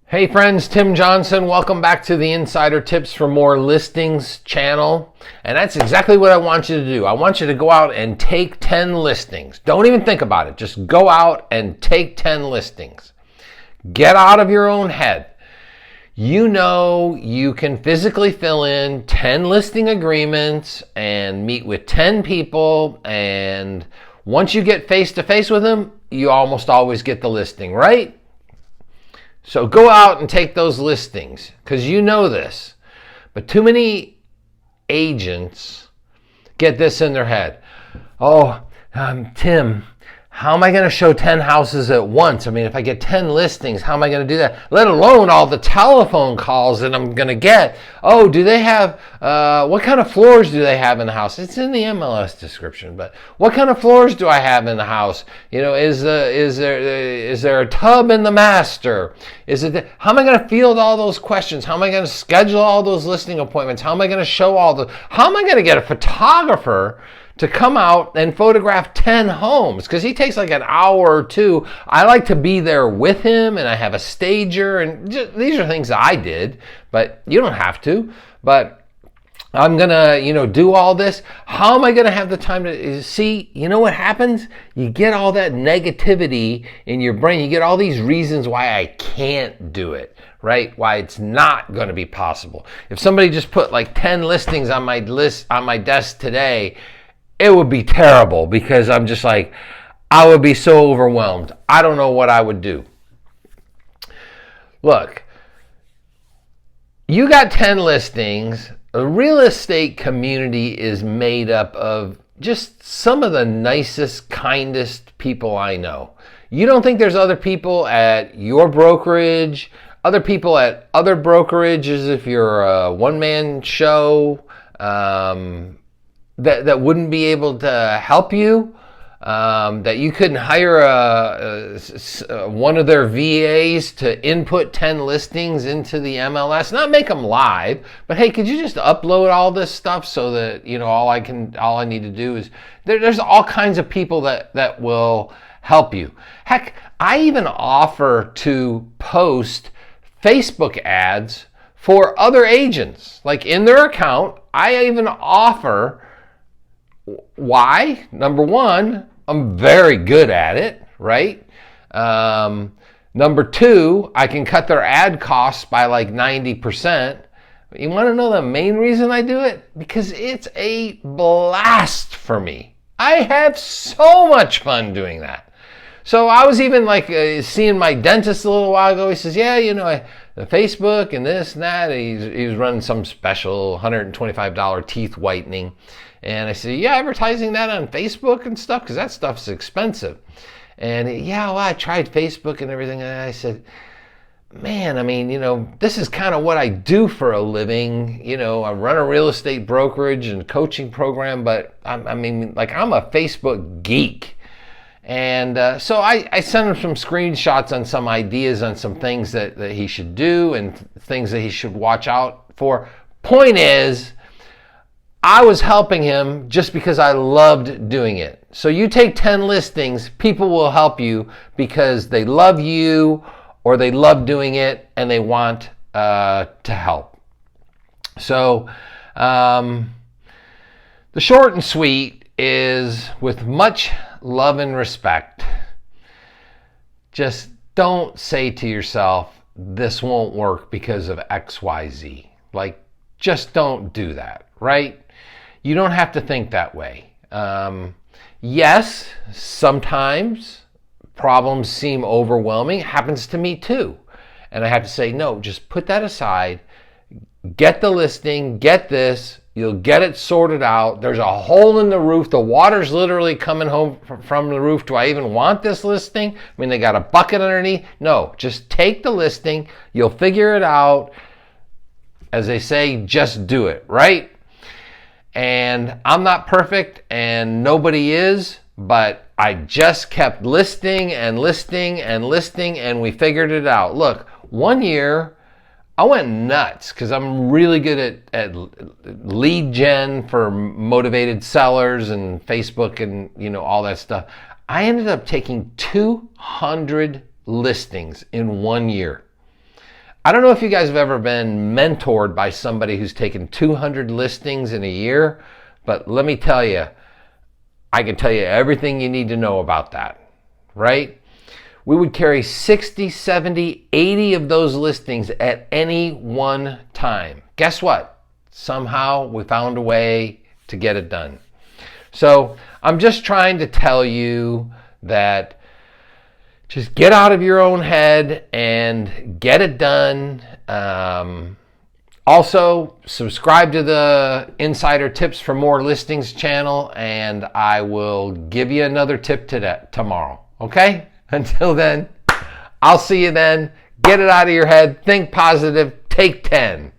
Hey friends, Tim Johnson. Welcome back to the Insider Tips for More Listings channel. And that's exactly what I want you to do. I want you to go out and take 10 listings. Don't even think about it. Just go out and take 10 listings. Get out of your own head. You know you can physically fill in 10 listing agreements and meet with 10 people, and once you get face to face with them, you almost always get the listing, right? So go out and take those listings, because you know this. But too many agents get this in their head. Tim, how am I going to show 10 houses at once? I mean, if I get 10 listings, how am I going to do that? Let alone all the telephone calls that I'm going to get. Oh, do they have, what kind of floors do they have in the house? It's in the MLS description, but what kind of floors do I have in the house? You know, is there a tub in the master? How am I going to field all those questions? How am I going to schedule all those listing appointments? How am I going to show how am I going to get a photographer to come out and photograph 10 homes? Because he takes like an hour or two. I like to be there with him, and I have a stager, and these are things I did, but you don't have to. But I'm gonna, do all this. How am I gonna have the time to see? You know what happens? You get all that negativity in your brain. You get all these reasons why I can't do it, right? Why it's not gonna be possible. If somebody just put like 10 listings on my desk today, it would be terrible, because I'm just like, I would be so overwhelmed. I don't know what I would do. Look, you got 10 listings. The real estate community is made up of just some of the nicest, kindest people I know. You don't think there's other people at your brokerage, other people at other brokerages, if you're a one-man show, that wouldn't be able to help you, that you couldn't hire one of their VAs to input 10 listings into the MLS, not make them live, but hey, could you just upload all this stuff so that, all I need to do is, there's all kinds of people that will help you. Heck, I even offer to post Facebook ads for other agents, like in their account. I even offer. Why? Number one, I'm very good at it, right? Number two, I can cut their ad costs by like 90%. You want to know the main reason I do it? Because it's a blast for me. I have so much fun doing that. So I was even like seeing my dentist a little while ago. He says, the Facebook and this and that. He was running some special $125 teeth whitening. And I said, advertising that on Facebook and stuff? Because that stuff's expensive. And I tried Facebook and everything. And I said, man, this is kind of what I do for a living. I run a real estate brokerage and coaching program, but I'm a Facebook geek. And so I sent him some screenshots on some ideas on some things that he should do and things that he should watch out for. Point is, I was helping him just because I loved doing it. So you take 10 listings, people will help you because they love you or they love doing it and they want to help. So the short and sweet is, with much love and respect, just don't say to yourself, this won't work because of XYZ. Like, just don't do that, right? You don't have to think that way. Yes, sometimes problems seem overwhelming. It happens to me too. And I have to say, no, just put that aside. Get the listing, get this. You'll get it sorted out. There's a hole in the roof. The water's literally coming home from the roof. Do I even want this listing? They got a bucket underneath. No, just take the listing. You'll figure it out. As they say, just do it, right? And I'm not perfect, and nobody is, but I just kept listing and listing and listing, and we figured it out. Look, one year I went nuts because I'm really good at lead gen for motivated sellers and Facebook and all that stuff. I ended up taking 200 listings in 1 year. I don't know if you guys have ever been mentored by somebody who's taken 200 listings in a year, but let me tell you, I can tell you everything you need to know about that, right? We would carry 60, 70, 80 of those listings at any one time. Guess what? Somehow we found a way to get it done. So I'm just trying to tell you that just get out of your own head and get it done. Also, subscribe to the Insider Tips for More Listings channel, and I will give you another tip tomorrow. Okay? Until then, I'll see you then. Get it out of your head. Think positive. Take 10.